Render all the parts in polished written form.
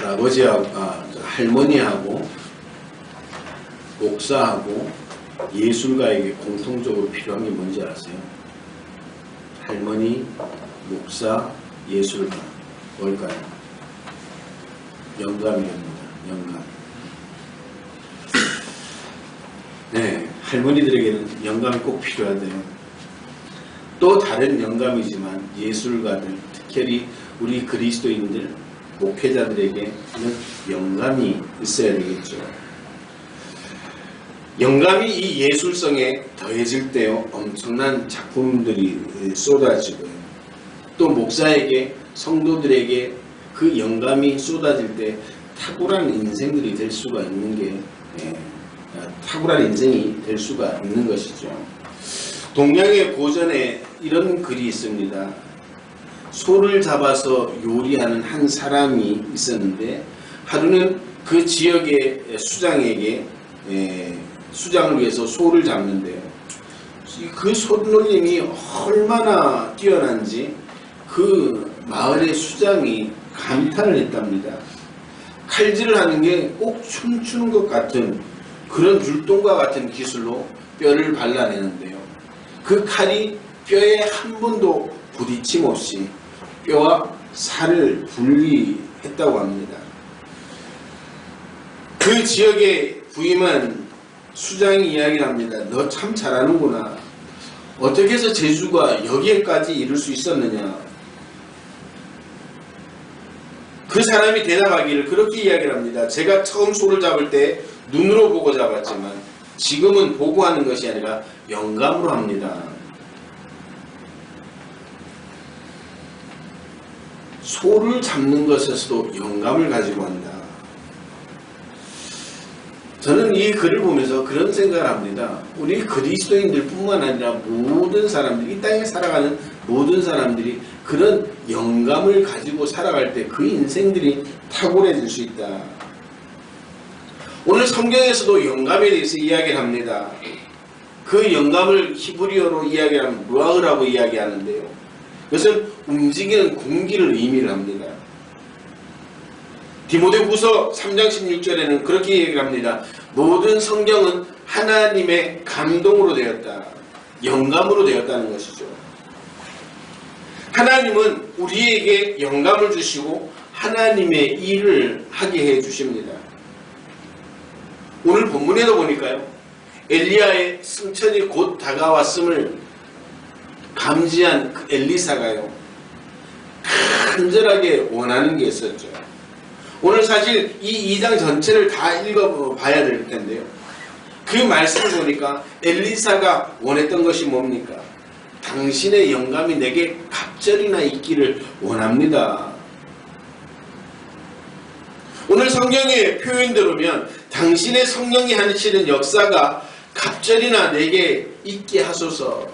할아버지하고 할머니하고 목사하고 예술가에게 공통적으로 필요한 게 뭔지 아세요? 할머니, 목사, 예술가. 뭘까요? 영감이랍니다. 영감. 네, 할머니들에게는 영감이 꼭 필요하대요. 또 다른 영감이지만 예술가들, 특별히 우리 그리스도인들, 목회자들에게는 영감이 있어야 되겠죠. 영감이 이 예술성에 더해질 때요, 엄청난 작품들이 쏟아지고요. 또 목사에게, 성도들에게 그 영감이 쏟아질 때 탁월한 인생들이 될 수가 있는 게 탁월한 인생이 될 수가 있는 것이죠. 동양의 고전에 이런 글이 있습니다. 소를 잡아서 요리하는 한 사람이 있었는데 하루는 그 지역의 수장에게 수장을 위해서 소를 잡는데요. 그 소놀림이 얼마나 뛰어난지 그 마을의 수장이 감탄을 했답니다. 칼질을 하는 게 꼭 춤추는 것 같은 그런 율동과 같은 기술로 뼈를 발라내는데요. 그 칼이 뼈에 한 번도 부딪힘 없이 뼈와 살을 분리했다고 합니다. 그 지역에 부임한 수장이 이야기를 합니다. 너 참 잘하는구나. 어떻게 해서 재주가 여기에까지 이룰 수 있었느냐. 그 사람이 대답하기를 그렇게 이야기를 합니다. 제가 처음 소를 잡을 때 눈으로 보고 잡았지만 지금은 보고 하는 것이 아니라 영감으로 합니다. 소를 잡는 것에서도 영감을 가지고 한다. 저는 이 글을 보면서 그런 생각을 합니다. 우리 그리스도인들 뿐만 아니라 모든 사람들이, 이 땅에 살아가는 모든 사람들이 그런 영감을 가지고 살아갈 때 그 인생들이 탁월해질 수 있다. 오늘 성경에서도 영감에 대해서 이야기를 합니다. 그 영감을 히브리어로 이야기하면 루아흐라고 이야기하는데요. 그것은 움직이는 공기를 의미를 합니다. 디모데후서 3장 16절에는 그렇게 얘기를 합니다. 모든 성경은 하나님의 감동으로 되었다. 영감으로 되었다는 것이죠. 하나님은 우리에게 영감을 주시고 하나님의 일을 하게 해 주십니다. 오늘 본문에도 보니까요. 엘리야의 승천이 곧 다가왔음을 감지한 그 엘리사가요. 간절하게 원하는 게 있었죠. 오늘 사실 이 2장 전체를 다 읽어봐야 될 텐데요. 그 말씀을 보니까 엘리사가 원했던 것이 뭡니까? 당신의 영감이 내게 갑절이나 있기를 원합니다. 오늘 성경의 표현대로면 당신의 성령이 하시는 역사가 갑절이나 내게 있게 하소서.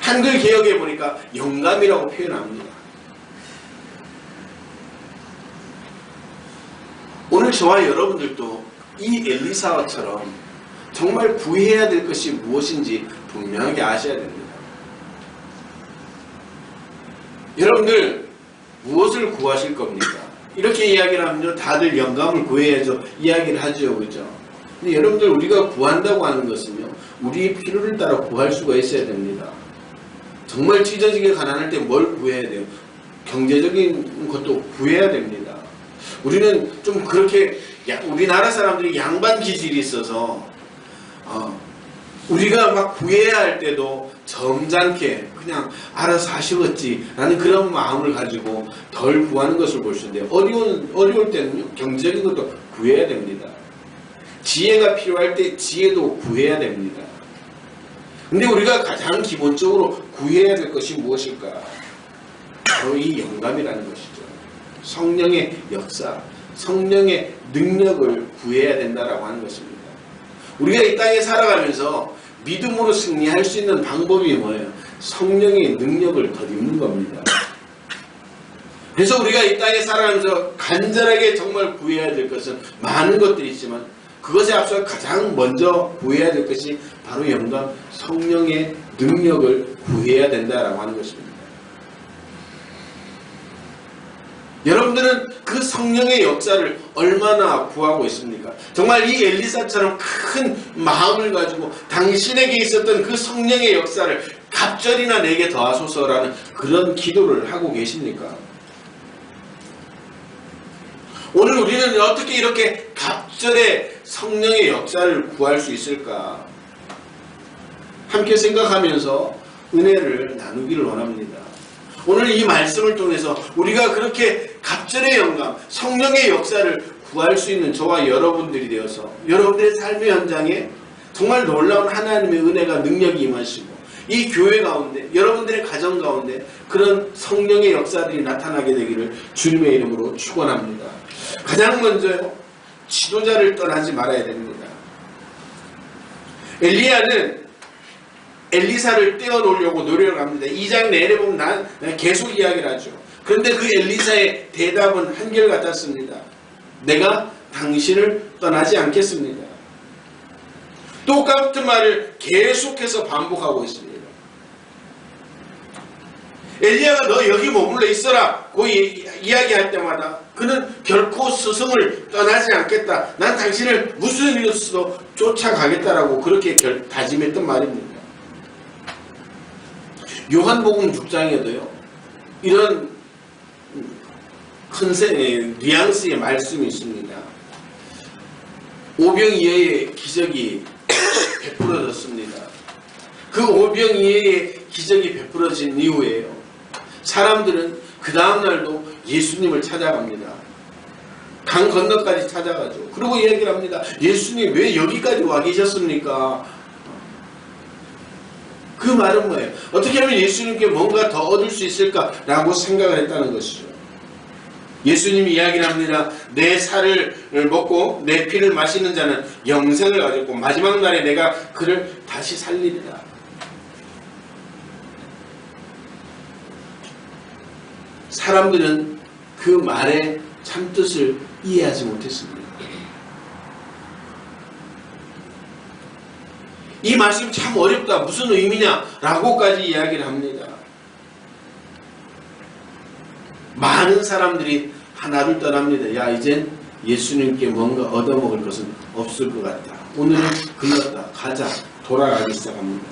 한글 개역에 보니까 영감이라고 표현합니다. 오늘 저와 여러분들도 이 엘리사처럼 정말 구해야 될 것이 무엇인지 분명하게 아셔야 됩니다. 여러분들 무엇을 구하실 겁니까? 이렇게 이야기를 하면 다들 영감을 구해야죠. 이야기를 하죠. 그죠? 근데 여러분들 우리가 구한다고 하는 것은요. 우리의 필요를 따라 구할 수가 있어야 됩니다. 정말 찢어지게 가난할 때 뭘 구해야 돼요? 경제적인 것도 구해야 됩니다. 우리는 좀 그렇게 우리나라 사람들이 양반 기질이 있어서 우리가 막 구해야 할 때도 점잖게 그냥 알아서 하시겠지 라는 그런 마음을 가지고 덜 구하는 것을 볼 수 있는데 어려울 때는요 경제적인 것도 구해야 됩니다. 지혜가 필요할 때 지혜도 구해야 됩니다. 근데 우리가 가장 기본적으로 구해야 될 것이 무엇일까? 바로 이 영감이라는 것이죠. 성령의 역사, 성령의 능력을 구해야 된다라고 하는 것입니다. 우리가 이 땅에 살아가면서 믿음으로 승리할 수 있는 방법이 뭐예요? 성령의 능력을 덧입는 겁니다. 그래서 우리가 이 땅에 살아가면서 간절하게 정말 구해야 될 것은 많은 것들이 있지만 그것에 앞서 가장 먼저 구해야 될 것이 바로 영감, 성령의 능력을 구해야 된다라고 하는 것입니다. 여러분들은 그 성령의 역사를 얼마나 구하고 있습니까? 정말 이 엘리사처럼 큰 마음을 가지고 당신에게 있었던 그 성령의 역사를 갑절이나 내게 더하소서라는 그런 기도를 하고 계십니까? 오늘 우리는 어떻게 이렇게 갑절의 성령의 역사를 구할 수 있을까? 함께 생각하면서 은혜를 나누기를 원합니다. 오늘 이 말씀을 통해서 우리가 그렇게 갑절의 영감, 성령의 역사를 구할 수 있는 저와 여러분들이 되어서 여러분들의 삶의 현장에 정말 놀라운 하나님의 은혜가 능력이 임하시고 이 교회 가운데 여러분들의 가정 가운데 그런 성령의 역사들이 나타나게 되기를 주님의 이름으로 축원합니다. 가장 먼저요, 지도자를 떠나지 말아야 됩니다. 엘리야는 엘리사를 떼어놓으려고 노력을 합니다. 2장 내내 보면 난 계속 이야기를 하죠. 그런데 그 엘리사의 대답은 한결같았습니다. 내가 당신을 떠나지 않겠습니다. 똑같은 말을 계속해서 반복하고 있습니다. 엘리야가 너 여기 머물러 있어라 고 이야기할 때마다 그는 결코 스승을 떠나지 않겠다. 난 당신을 무슨 일로서도 쫓아가겠다라고 그렇게 다짐했던 말입니다. 요한복음 6장에도요 이런 큰 뉘앙스의 말씀이 있습니다. 오병이어의 기적이 베풀어졌습니다. 그 오병이어의 기적이 베풀어진 이후에요, 사람들은 그 다음날도 예수님을 찾아갑니다. 강 건너까지 찾아가죠. 그리고 얘기를 합니다. 예수님 왜 여기까지 와 계셨습니까? 그 말은 뭐예요? 어떻게 하면 예수님께 뭔가 더 얻을 수 있을까라고 생각을 했다는 것이죠. 예수님이 이야기를 합니다. 내 살을 먹고 내 피를 마시는 자는 영생을 가졌고 마지막 날에 내가 그를 다시 살리리라. 사람들은 그 말의 참뜻을 이해하지 못했습니다. 이 말씀이 참 어렵다. 무슨 의미냐라고까지 이야기를 합니다. 많은 사람들이 하나를 떠납니다. 야, 이젠 예수님께 뭔가 얻어먹을 것은 없을 것 같다. 오늘은 글렀다. 가자. 돌아가기 시작합니다.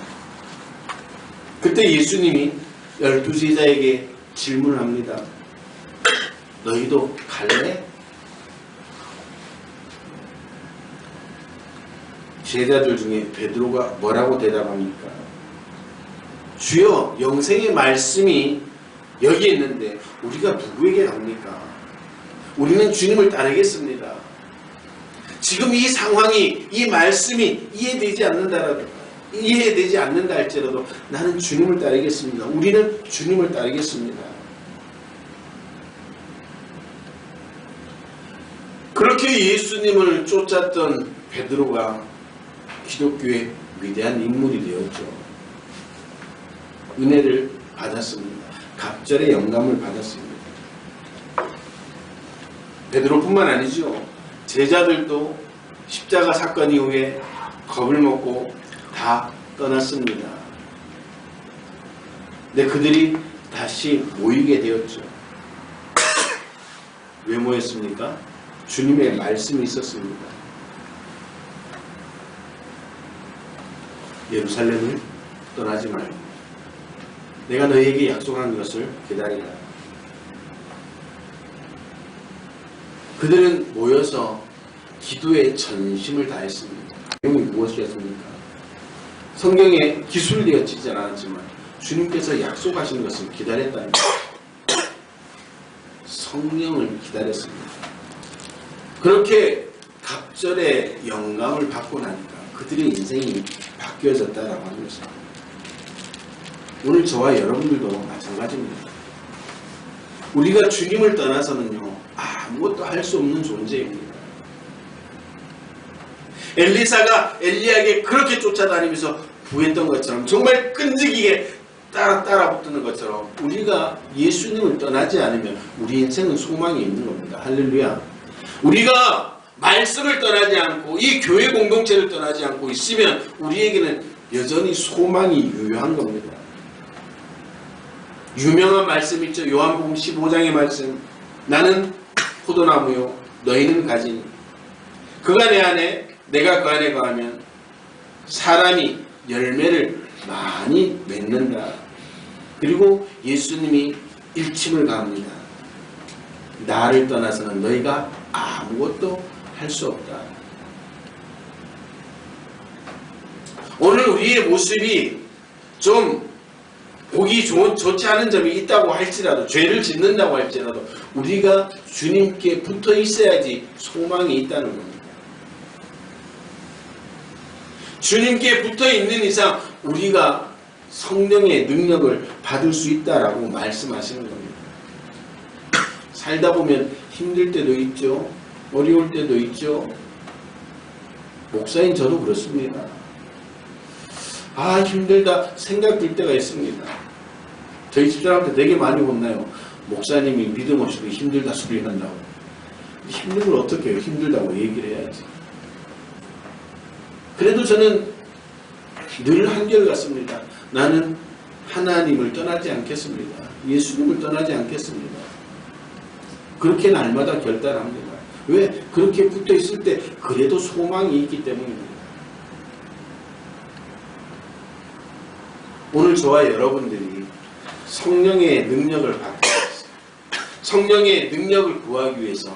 그때 예수님이 12제자에게 질문을 합니다. 너희도 갈래? 제자들 중에 베드로가 뭐라고 대답합니까? 주여, 영생의 말씀이 여기 있는데 우리가 누구에게 갑니까? 우리는 주님을 따르겠습니다. 지금 이 상황이, 이 말씀이 이해되지 않는다 할지라도 나는 주님을 따르겠습니다. 우리는 주님을 따르겠습니다. 그렇게 예수님을 쫓았던 베드로가 기독교의 위대한 인물이 되었죠. 은혜를 받았습니다. 갑절의 영감을 받았습니다. 베드로뿐만 아니죠. 제자들도 십자가 사건 이후에 겁을 먹고 다 떠났습니다. 근데 그들이 다시 모이게 되었죠. 왜 모였습니까? 주님의 말씀이 있었습니다. 예루살렘을 떠나지 말고 내가 너희에게 약속한 것을 기다리라. 그들은 모여서 기도에 전심을 다했습니다. 내용이 무엇이었습니까? 성경에 기술되어지지 않았지만 주님께서 약속하신 것을 기다렸다는 거예요. 성령을 기다렸습니다. 그렇게 갑절의 영감을 받고 나니까 그들의 인생이 바뀌어졌다라고 하는 것입니다. 오늘 저와 여러분들도 마찬가지입니다. 우리가 주님을 떠나서는요, 아무것도 할 수 없는 존재입니다. 엘리사가 엘리야에게 그렇게 쫓아다니면서 구했던 것처럼 정말 끈질기게 따라 붙는 것처럼 우리가 예수님을 떠나지 않으면 우리 인생은 소망이 있는 겁니다. 할렐루야. 우리가 말씀을 떠나지 않고 이 교회 공동체를 떠나지 않고 있으면 우리에게는 여전히 소망이 유효한 겁니다. 유명한 말씀 있죠. 요한복음 15장의 말씀. 나는 포도나무요 너희는 가지니 그가 내 안에 내가 그 안에 거하면 사람이 열매를 많이 맺는다. 그리고 예수님이 일침을 가합니다. 나를 떠나서는 너희가 아무것도 할 수 없다. 오늘 우리의 모습이 좀 보기 좋지 않은 점이 있다고 할지라도, 죄를 짓는다고 할지라도 우리가 주님께 붙어 있어야지 소망이 있다는 겁니다. 주님께 붙어 있는 이상 우리가 성령의 능력을 받을 수 있다라고 말씀하시는 겁니다. 살다 보면 힘들 때도 있죠. 어려울 때도 있죠. 목사인 저도 그렇습니다. 힘들다 생각될 때가 있습니다. 저희 집사람한테 되게 많이 혼나요. 목사님이 믿음 없이도 힘들다 소리 난다고. 힘든 걸 어떻게 해요? 힘들다고 얘기를 해야지. 그래도 저는 늘 한결같습니다. 나는 하나님을 떠나지 않겠습니다. 예수님을 떠나지 않겠습니다. 그렇게 날마다 결단합니다. 왜? 그렇게 붙어 있을 때 그래도 소망이 있기 때문입니다. 오늘 저와 여러분들이 성령의 능력을 받기 위해서, 성령의 능력을 구하기 위해서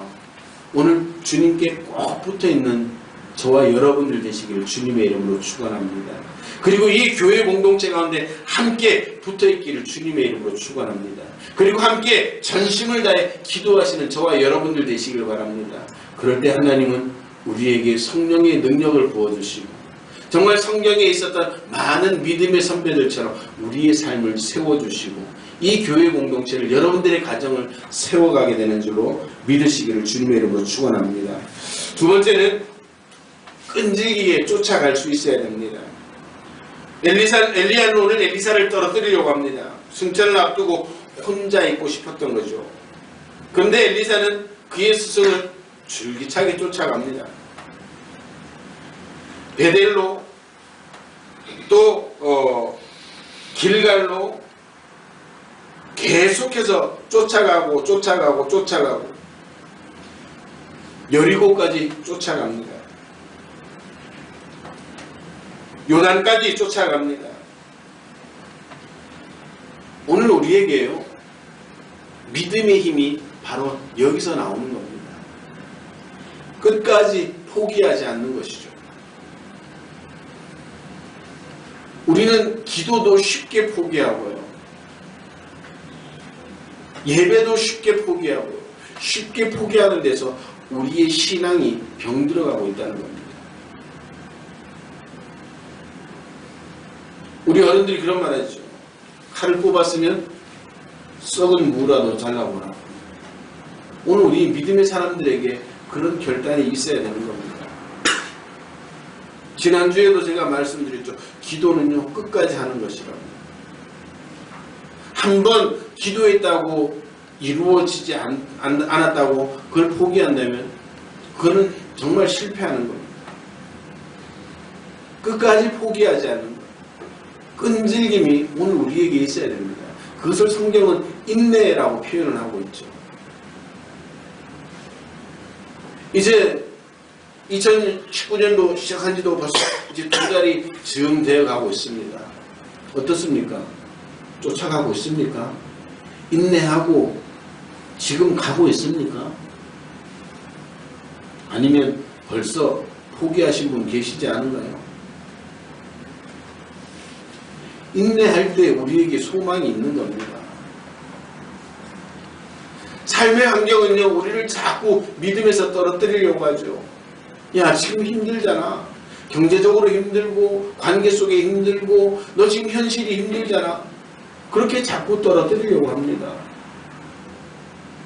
오늘 주님께 꼭 붙어있는 저와 여러분들 되시기를 주님의 이름으로 축원합니다. 그리고 이 교회 공동체 가운데 함께 붙어있기를 주님의 이름으로 축원합니다. 그리고 함께 전심을 다해 기도하시는 저와 여러분들 되시기를 바랍니다. 그럴 때 하나님은 우리에게 성령의 능력을 부어주시고 정말 성경에 있었던 많은 믿음의 선배들처럼 우리의 삶을 세워주시고 이 교회 공동체를, 여러분들의 가정을 세워가게 되는 줄로 믿으시기를 주님의 이름으로 축원합니다. 두 번째는 끈질기게 쫓아갈 수 있어야 됩니다. 엘리야는 오늘 엘리사를 떨어뜨리려고 합니다. 승천을 앞두고 혼자 있고 싶었던 거죠. 그런데 엘리사는 그의 스승을 줄기차게 쫓아갑니다. 베델로 또 길갈로 계속해서 쫓아가고 여리고까지 쫓아갑니다. 요단까지 쫓아갑니다. 오늘 우리에게요, 믿음의 힘이 바로 여기서 나오는 겁니다. 끝까지 포기하지 않는 것이죠. 우리는 기도도 쉽게 포기하고요. 예배도 쉽게 포기하고요. 쉽게 포기하는 데서 우리의 신앙이 병들어가고 있다는 겁니다. 우리 어른들이 그런 말 하죠. 칼을 뽑았으면 썩은 무라도 잘라보라. 오늘 우리 믿음의 사람들에게 그런 결단이 있어야 되는 겁니다. 지난주에도 제가 말씀드렸죠. 기도는요, 끝까지 하는 것이라고. 한번 기도했다고 이루어지지 않았다고 그걸 포기한다면 그거는 정말 실패하는 겁니다. 끝까지 포기하지 않는 것. 끈질김이 오늘 우리에게 있어야 됩니다. 그것을 성경은 인내라고 표현을 하고 있죠. 이제 2019년도 시작한 지도 벌써 이제 2달이 즈음 되어 가고 있습니다. 어떻습니까? 쫓아가고 있습니까? 인내하고 지금 가고 있습니까? 아니면 벌써 포기하신 분 계시지 않은가요? 인내할 때 우리에게 소망이 있는 겁니다. 삶의 환경은요, 우리를 자꾸 믿음에서 떨어뜨리려고 하죠. 야, 지금 힘들잖아. 경제적으로 힘들고 관계 속에 힘들고 너 지금 현실이 힘들잖아. 그렇게 자꾸 떨어뜨리려고 합니다.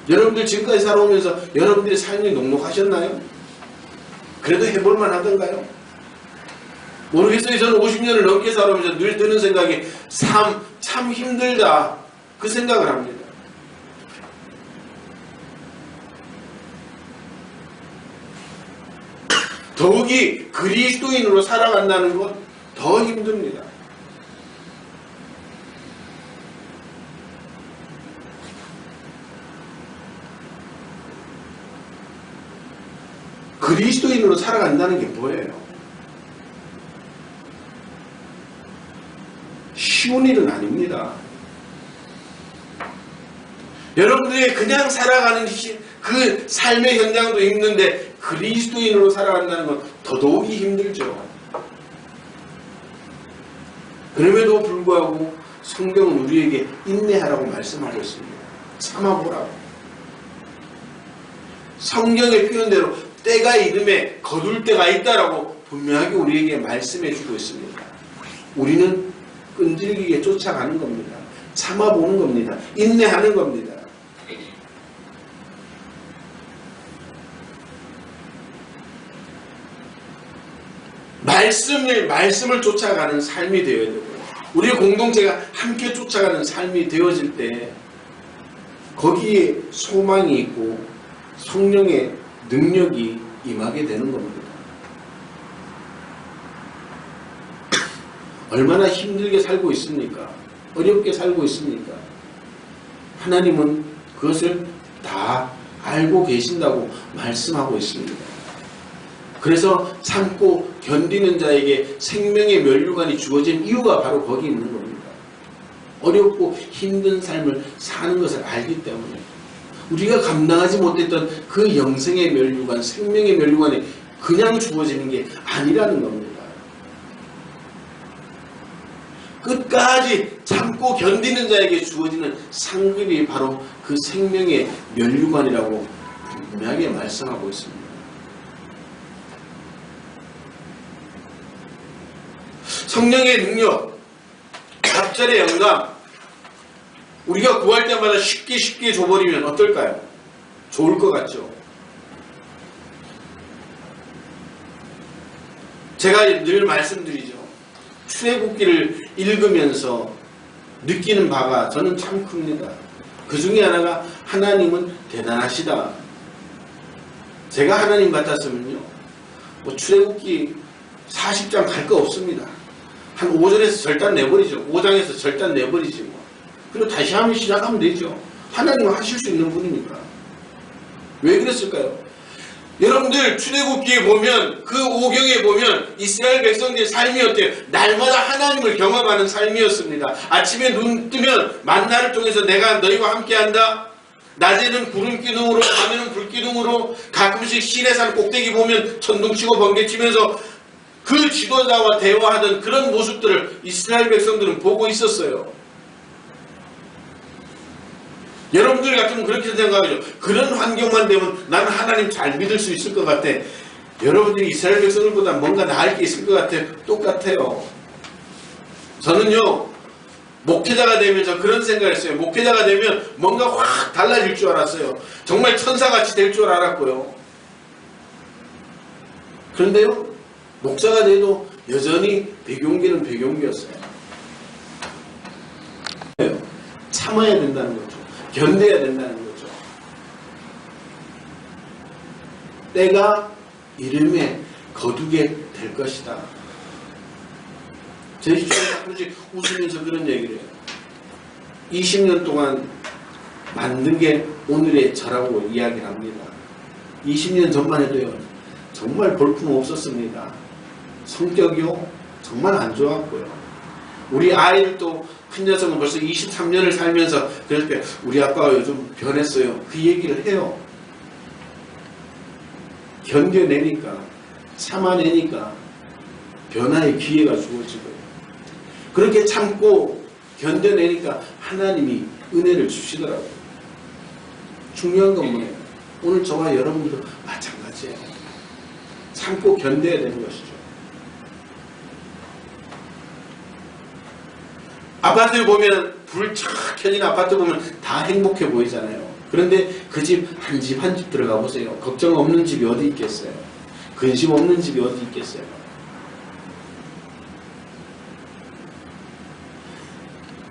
여러분들 지금까지 살아오면서 여러분들의 삶이 녹록하셨나요? 그래도 해볼만 하던가요? 모르겠어요. 저는 50년을 넘게 살아오면서 늘 드는 생각이 참 힘들다. 그 생각을 합니다. 더욱이 그리스도인으로 살아간다는 건 더 힘듭니다. 그리스도인으로 살아간다는 게 뭐예요? 쉬운 일은 아닙니다. 여러분들이 그냥 살아가는 그 삶의 현장도 힘든데 그리스도인으로 살아간다는 건 더더욱이 힘들죠. 그럼에도 불구하고 성경은 우리에게 인내하라고 말씀하고 있습니다. 참아보라고. 성경의 표현대로 때가 이름에 거둘 때가 있다라고 분명하게 우리에게 말씀해 주고 있습니다. 우리는 끈질기게 쫓아가는 겁니다. 참아보는 겁니다. 인내하는 겁니다. 말씀을 쫓아가는 삶이 되어야 되고요. 우리 공동체가 함께 쫓아가는 삶이 되어질 때 거기에 소망이 있고 성령의 능력이 임하게 되는 겁니다. 얼마나 힘들게 살고 있습니까? 어렵게 살고 있습니까? 하나님은 그것을 다 알고 계신다고 말씀하고 있습니다. 그래서 참고 견디는 자에게 생명의 면류관이 주어진 이유가 바로 거기 있는 겁니다. 어렵고 힘든 삶을 사는 것을 알기 때문에 우리가 감당하지 못했던 그 영생의 면류관, 생명의 면류관이 그냥 주어지는 게 아니라는 겁니다. 끝까지 참고 견디는 자에게 주어지는 상급이 바로 그 생명의 면류관이라고 분명하게 말씀하고 있습니다. 성령의 능력, 갑절의 영감, 우리가 구할 때마다 쉽게 줘버리면 어떨까요? 좋을 것 같죠? 제가 늘 말씀드리죠. 출애굽기를 읽으면서 느끼는 바가 저는 참 큽니다. 그 중에 하나가 하나님은 대단하시다. 제가 하나님 같았으면요, 뭐 출애굽기 40장 갈 거 없습니다. 한 5절에서 절단 내버리죠. 5장에서 절단 내버리지 뭐. 그리고 다시 한번 시작하면 되죠. 하나님은 하실 수 있는 분이니까. 왜 그랬을까요? 여러분들 출애굽기에 보면 그 오경에 보면 이스라엘 백성들의 삶이 어때요? 날마다 하나님을 경험하는 삶이었습니다. 아침에 눈 뜨면 만나를 통해서 내가 너희와 함께한다. 낮에는 구름기둥으로 밤에는 불기둥으로 가끔씩 시내산 꼭대기 보면 천둥치고 번개치면서 그 지도자와 대화하던 그런 모습들을 이스라엘 백성들은 보고 있었어요. 여러분들 같으면 그렇게 생각하죠. 그런 환경만 되면 나는 하나님 잘 믿을 수 있을 것 같아. 여러분들이 이스라엘 백성들보다 뭔가 나을 게 있을 것 같아요. 똑같아요. 저는요, 목회자가 되면서 그런 생각을 했어요. 목회자가 되면 뭔가 확 달라질 줄 알았어요. 정말 천사같이 될 줄 알았고요. 그런데요, 목사가 돼도 여전히 백용기는 백용기였어요. 참아야 된다는 거죠. 견뎌야 된다는 거죠. 때가 이름에 거두게 될 것이다. 제 입술에 가끔씩 웃으면서 그런 얘기를 해요. 20년 동안 만든 게 오늘의 저라고 이야기를 합니다. 20년 전만 해도요, 정말 볼품 없었습니다. 성격이요, 정말 안 좋았고요. 우리 아이들도 큰 녀석은 벌써 23년을 살면서 그럴 때 우리 아빠가 요즘 변했어요. 그 얘기를 해요. 견뎌내니까, 참아내니까 변화의 기회가 주어지고요. 그렇게 참고 견뎌내니까 하나님이 은혜를 주시더라고요. 중요한 건 뭐예요? 오늘 저와 여러분도 마찬가지예요. 참고 견뎌야 되는 것이죠. 아파트 보면 불 쫙 켜진 아파트 보면 다 행복해 보이잖아요. 그런데 그 집 한 집 한 집 들어가 보세요. 걱정 없는 집이 어디 있겠어요? 근심 없는 집이 어디 있겠어요?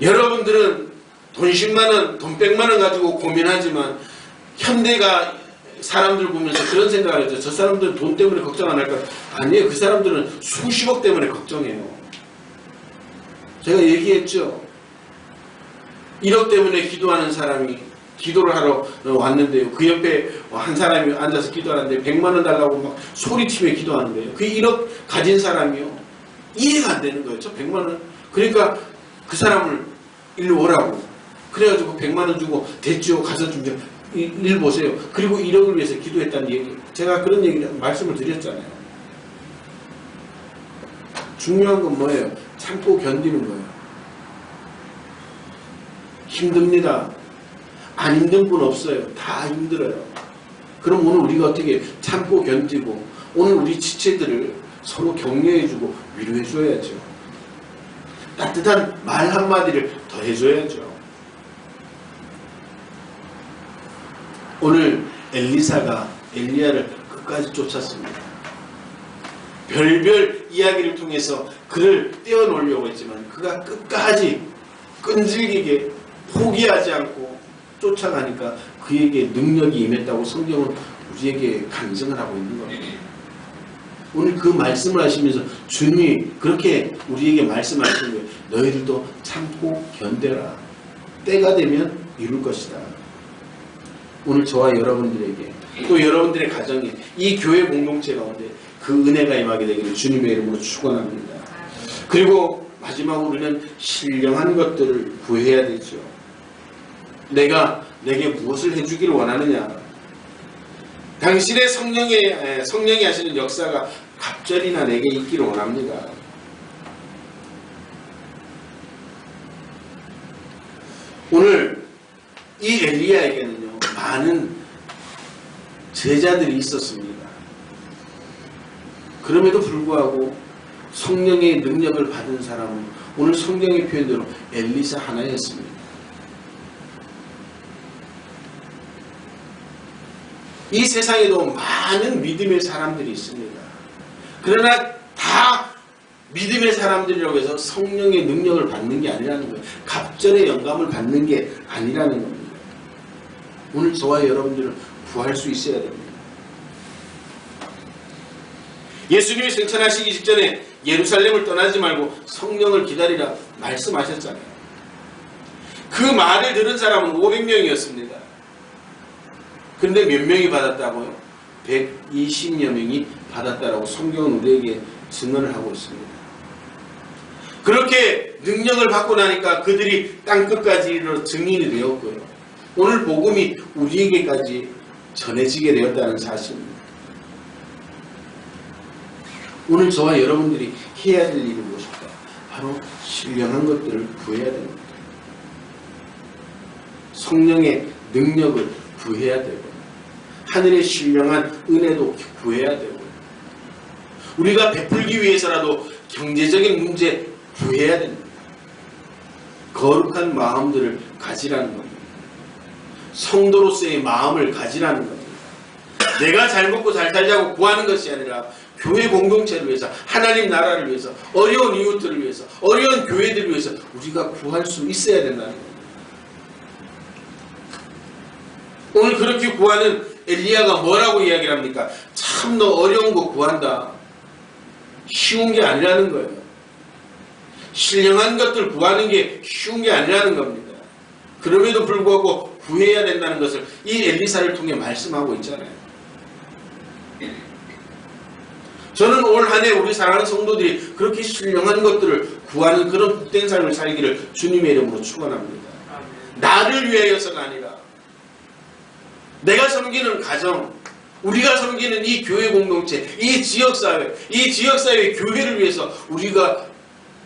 여러분들은 돈 10만 원, 돈 100만 원 가지고 고민하지만 현대가 사람들 보면서 그런 생각을 하죠. 저 사람들은 돈 때문에 걱정 안 할까? 아니에요. 그 사람들은 수십억 때문에 걱정해요. 제가 얘기했죠. 1억 때문에 기도하는 사람이 기도를 하러 왔는데요. 그 옆에 한 사람이 앉아서 기도하는데 100만 원 달라고 막 소리치며 기도하는 거예요. 그 1억 가진 사람이요. 이해가 안 되는 거예요. 저 100만 원. 그러니까 그 사람을 일로 오라고. 그래가지고 100만 원 주고 됐죠. 가서 좀 일 보세요. 그리고 1억을 위해서 기도했다는 얘기. 제가 그런 얘기를 말씀을 드렸잖아요. 중요한 건 뭐예요? 참고 견디는 거예요. 힘듭니다. 안 힘든 분 없어요. 다 힘들어요. 그럼 오늘 우리가 어떻게 참고 견디고 오늘 우리 지체들을 서로 격려해주고 위로해줘야죠. 따뜻한 말 한마디를 더 해줘야죠. 오늘 엘리사가 엘리야를 끝까지 쫓았습니다. 별별 이야기를 통해서 그를 떼어놓으려고 했지만 그가 끝까지 끈질기게 포기하지 않고 쫓아가니까 그에게 능력이 임했다고 성경은 우리에게 간증을 하고 있는 겁니다. 오늘 그 말씀을 하시면서 주님이 그렇게 우리에게 말씀하시는 거예요. 너희들도 참고 견뎌라. 때가 되면 이룰 것이다. 오늘 저와 여러분들에게 또 여러분들의 가정에 이 교회 공동체 가운데 그 은혜가 임하게 되기를 주님의 이름으로 축원합니다. 그리고 마지막으로는 신령한 것들을 구해야 되죠. 내가 내게 무엇을 해주기를 원하느냐. 당신의 성령이 하시는 역사가 갑절이나 내게 있기를 원합니다. 오늘 이 엘리야에게는요 많은 제자들이 있었습니다. 그럼에도 불구하고 성령의 능력을 받은 사람은 오늘 성경의 표현대로 엘리사 하나였습니다. 이 세상에도 많은 믿음의 사람들이 있습니다. 그러나 다 믿음의 사람들이라고 해서 성령의 능력을 받는 게 아니라는 거예요. 갑절의 영감을 받는 게 아니라는 겁니다. 오늘 저와 여러분들은 구할 수 있어야 됩니다. 예수님이 승천하시기 직전에 예루살렘을 떠나지 말고 성령을 기다리라 말씀하셨잖아요. 그 말을 들은 사람은 500명이었습니다. 그런데 몇 명이 받았다고요? 120여 명이 받았다라고 성경은 우리에게 증언을 하고 있습니다. 그렇게 능력을 받고 나니까 그들이 땅끝까지 이르러 증인이 되었고요. 오늘 복음이 우리에게까지 전해지게 되었다는 사실입니다. 오늘 저와 여러분들이 해야 될 일이 무엇일까? 바로 신령한 것들을 구해야 됩니다. 성령의 능력을 구해야 되고 하늘의 신령한 은혜도 구해야 되고 우리가 베풀기 위해서라도 경제적인 문제 구해야 됩니다. 거룩한 마음들을 가지라는 겁니다. 성도로서의 마음을 가지라는 겁니다. 내가 잘 먹고 잘 살자고 구하는 것이 아니라 교회 공동체를 위해서 하나님 나라를 위해서 어려운 이웃들을 위해서 어려운 교회들을 위해서 우리가 구할 수 있어야 된다는 겁니다. 오늘 그렇게 구하는 엘리야가 뭐라고 이야기를 합니까? 참 너 어려운 거 구한다. 쉬운 게 아니라는 거예요. 신령한 것들 구하는 게 쉬운 게 아니라는 겁니다. 그럼에도 불구하고 구해야 된다는 것을 이 엘리사를 통해 말씀하고 있잖아요. 저는 올 한 해 우리 사랑하는 성도들이 그렇게 신령한 것들을 구하는 그런 복된 삶을 살기를 주님의 이름으로 축원합니다. 나를 위하여서가 아니라 내가 섬기는 가정, 우리가 섬기는 이 교회 공동체, 이 지역사회, 이 지역사회의 교회를 위해서 우리가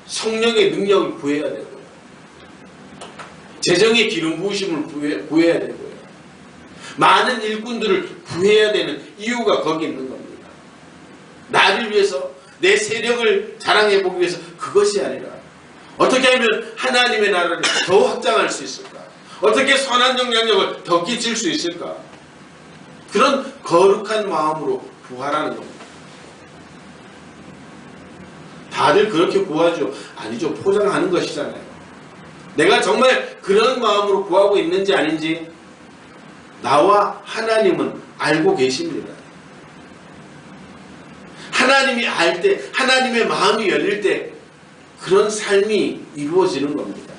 성령의 능력을 구해야 되고요. 재정의 기름 부으심을 구해야 되고요. 많은 일꾼들을 구해야 되는 이유가 거기 있는 겁니다. 나를 위해서 내 세력을 자랑해보기 위해서 그것이 아니라 어떻게 하면 하나님의 나라를 더 확장할 수 있을까? 어떻게 선한 영향력을 더 끼칠 수 있을까? 그런 거룩한 마음으로 구하라는 겁니다. 다들 그렇게 구하죠? 아니죠. 포장하는 것이잖아요. 내가 정말 그런 마음으로 구하고 있는지 아닌지 나와 하나님은 알고 계십니다. 하나님이 알 때, 하나님의 마음이 열릴 때 그런 삶이 이루어지는 겁니다.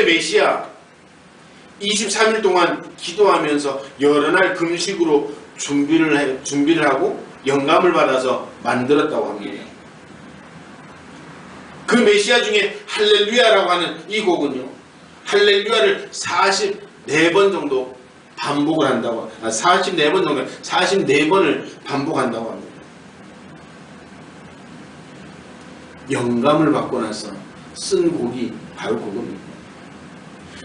메시아 23일 동안 기도하면서 여러 날 금식으로 준비를 하고 영감을 받아서 만들었다고 합니다. 그 메시아 중에 할렐루야라고 하는 이 곡은요, 할렐루야를 44번 정도 반복을 한다고, 44번 정도, 44번을 반복한다고 합니다. 영감을 받고 나서 쓴 곡이 바로 그겁니다.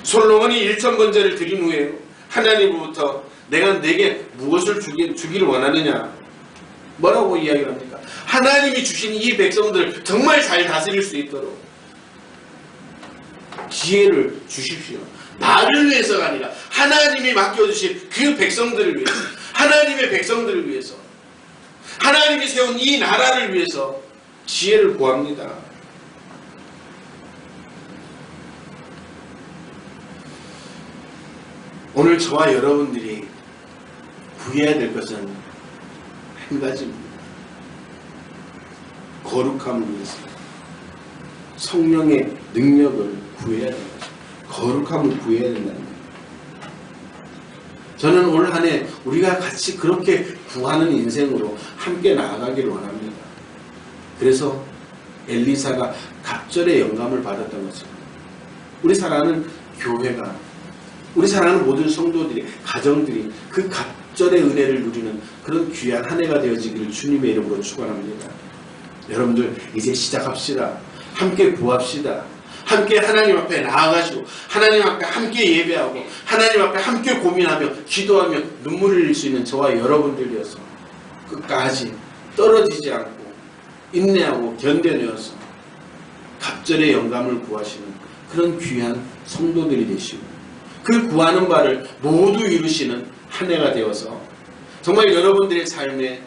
솔로몬이 1000번제를 드린 후에 하나님으로부터 내가 내게 무엇을 주기를 원하느냐, 뭐라고 이야기를 합니까? 하나님이 주신 이 백성들을 정말 잘 다스릴 수 있도록 기회를 주십시오. 나를 위해서가 아니라 하나님이 맡겨주신 그 백성들을 위해서, 하나님의 백성들을 위해서, 하나님이 세운 이 나라를 위해서 지혜를 구합니다. 오늘 저와 여러분들이 구해야 될 것은 한 가지입니다. 거룩함을 위해서 성령의 능력을 구해야 된다. 거룩함을 구해야 된다는 거예요. 저는 올 한 해 우리가 같이 그렇게 구하는 인생으로 함께 나아가기를 원합니다. 그래서 엘리사가 갑절의 영감을 받았던 것입니다. 우리 사랑하는 교회가, 우리 사랑하는 모든 성도들이, 가정들이 그 갑절의 은혜를 누리는 그런 귀한 한 해가 되어지기를 주님의 이름으로 축원합니다. 여러분들 이제 시작합시다. 함께 구합시다. 함께 하나님 앞에 나아가시고 하나님 앞에 함께 예배하고 하나님 앞에 함께 고민하며 기도하며 눈물을 흘릴 수 있는 저와 여러분들이어서 끝까지 떨어지지 않고 인내하고 견뎌내어서 갑절의 영감을 구하시는 그런 귀한 성도들이 되시고 그 구하는 바를 모두 이루시는 한 해가 되어서 정말 여러분들의 삶에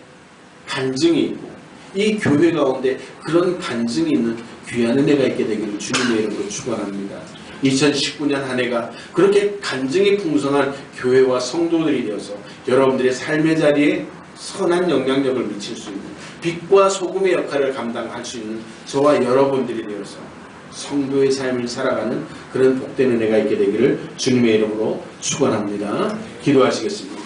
간증이 있고 이 교회 가운데 그런 간증이 있는 귀한 은혜가 있게 되기를 주님의 이름으로 축원합니다. 2019년 한 해가 그렇게 간증이 풍성한 교회와 성도들이 되어서 여러분들의 삶의 자리에 선한 영향력을 미칠 수 있는 빛과 소금의 역할을 감당할 수 있는 저와 여러분들이 되어서 성도의 삶을 살아가는 그런 복된 은혜가 있게 되기를 주님의 이름으로 축원합니다. 기도하시겠습니다.